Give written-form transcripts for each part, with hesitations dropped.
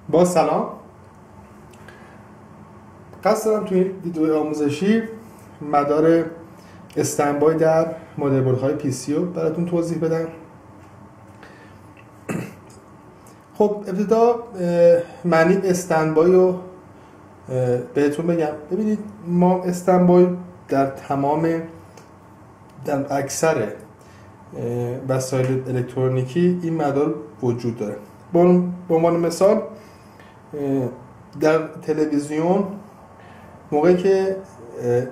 با سلام. قصد دارم توی این ویدیو آموزشی مدار استندبای در مادربردهای پی سی رو براتون توضیح بدم. خب ابتدا معنی استندبای رو بهتون بگم. ببینید ما استندبای در اکثر وسایل الکترونیکی این مدار وجود داره. به عنوان مثال در تلویزیون موقعی که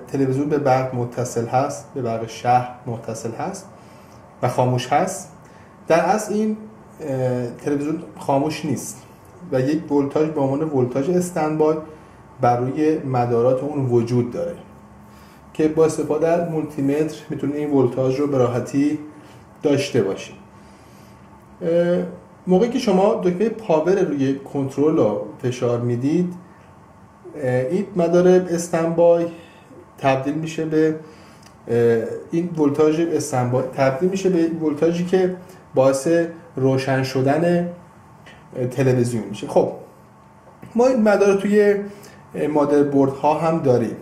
تلویزیون به برق متصل هست، به برق شهر متصل هست و خاموش هست، در اصل این تلویزیون خاموش نیست و یک ولتاژ به عنوان ولتاژ استندبای بر روی مدارات اون وجود داره که با استفاده از مولتیمتر میتونید این ولتاژ رو به راحتی داشته باشید. موقعی که شما دکمه پاور روی کنترل رو فشار میدید، این مدار استندبای تبدیل میشه به این ولتاژ استندبای تبدیل میشه به ولتاژی که باعث روشن شدن تلویزیون میشه. خب ما این مدار توی مادربردها هم داریم.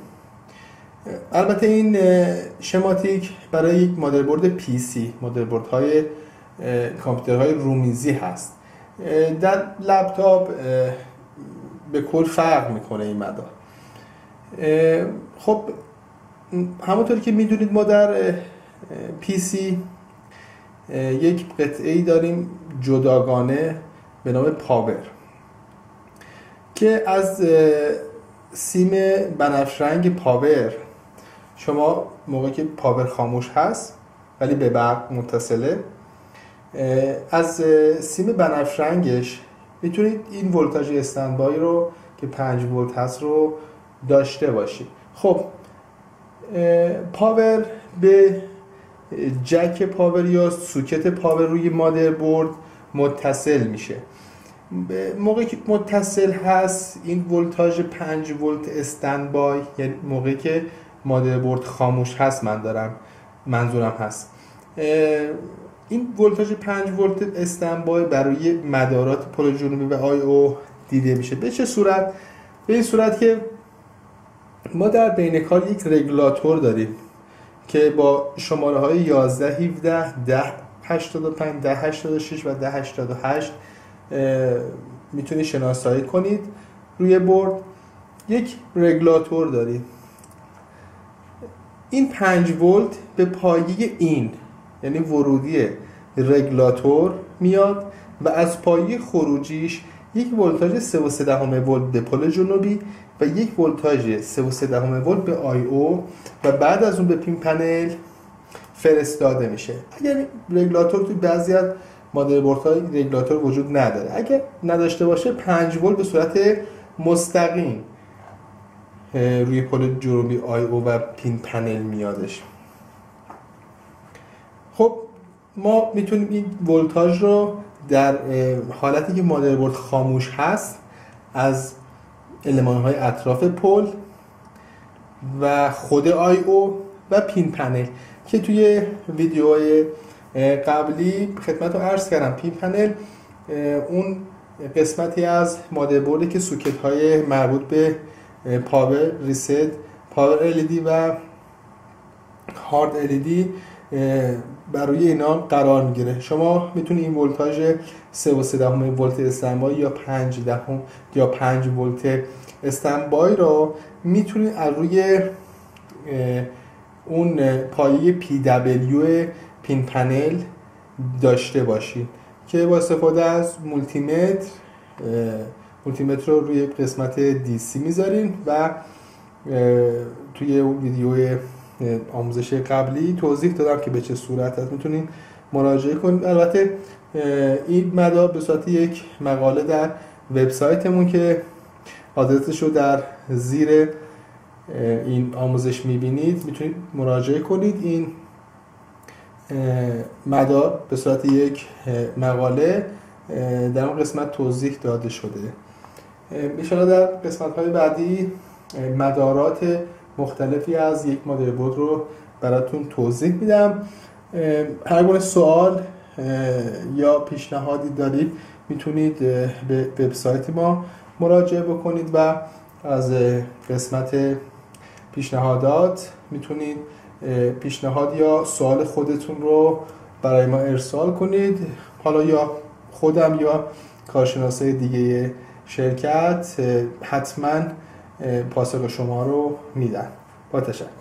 البته این شماتیک برای یک مادربرد پی سی، مادربردهای کامپیوترهای رومیزی هست. در لپتاپ به کل فرق میکنه این مدار. خب همونطوری که میدونید ما در پی سی یک قطعه‌ای داریم جداگانه به نام پاور که از سیم بنفش رنگ پاور شما موقعی که پاور خاموش هست ولی به برق متصله، از سیم بنفش رنگش میتونید این ولتاژ استندبای رو که 5 ولت هست رو داشته باشید. خب پاور به جک پاور یا سوکت پاور روی مادربرد متصل میشه. موقعی که متصل هست این ولتاژ 5 ولت استندبای، یعنی موقعی که مادربرد خاموش هست منظورم هست، این ولتاژ 5 ولت استندبای برای مدارات پل جنوبی و آی او دیده میشه. به چه صورت؟ به این صورت که ما در بین کار یک رگولاتور داریم که با شماره های 11 17 10 85 10 86 و 10 88 میتونید شناسایی کنید. روی برد یک رگولاتور داریم. این 5 ولت به پایه این، یعنی ورودی رگولاتور میاد و از پایه خروجیش یک ولتاژ 3.3 ولت به پل جنوبی و یک ولتاژ 3.3 ولت به آی او و بعد از اون به پین پنل فرستاده میشه. اگر رگولاتور توی بعضی از مادربردهای رگولاتور وجود نداره، اگر نداشته باشه 5 ولت به صورت مستقیم روی پل جنوبی آی او و پین پنل میادش. خب ما میتونیم این ولتاژ رو در حالتی که مادربرد خاموش هست از المان‌های اطراف پل و خود آی او و پین پنل که توی ویدیوهای قبلی خدمت رو عرض کردم، پین پنل اون قسمتی از مادربرد که سوکت های مربوط به پاور، ریست، پاور LED و هارد LED برای اینا قرار میگیره. شما میتونید این ولتاژ 3.3 ولت استندبای یا 5 ولت استندبای رو میتونید از روی اون پایه PW پین پنل داشته باشید که با استفاده از مولتیمتر رو روی قسمت DC میذارین و توی ویدیو آموزش قبلی توضیح دادم که به چه صورت هست، میتونین مراجعه کنید. البته این مدار به صورت یک مقاله در وبسایتمون که آدرسش رو در زیر این آموزش میبینید میتونید مراجعه کنید. این مدار به صورت یک مقاله در اون قسمت توضیح داده شده. انشاءالله در قسمت‌های بعدی مدارات مختلفی از یک مادربرد رو براتون توضیح میدم. هر گونه سوال یا پیشنهادی دارید میتونید به وبسایت ما مراجعه بکنید و از قسمت پیشنهادات میتونید پیشنهاد یا سوال خودتون رو برای ما ارسال کنید، حالا یا خودم یا کارشناسای دیگه شرکت حتما پاسخ شما رو میدن. با تشکر.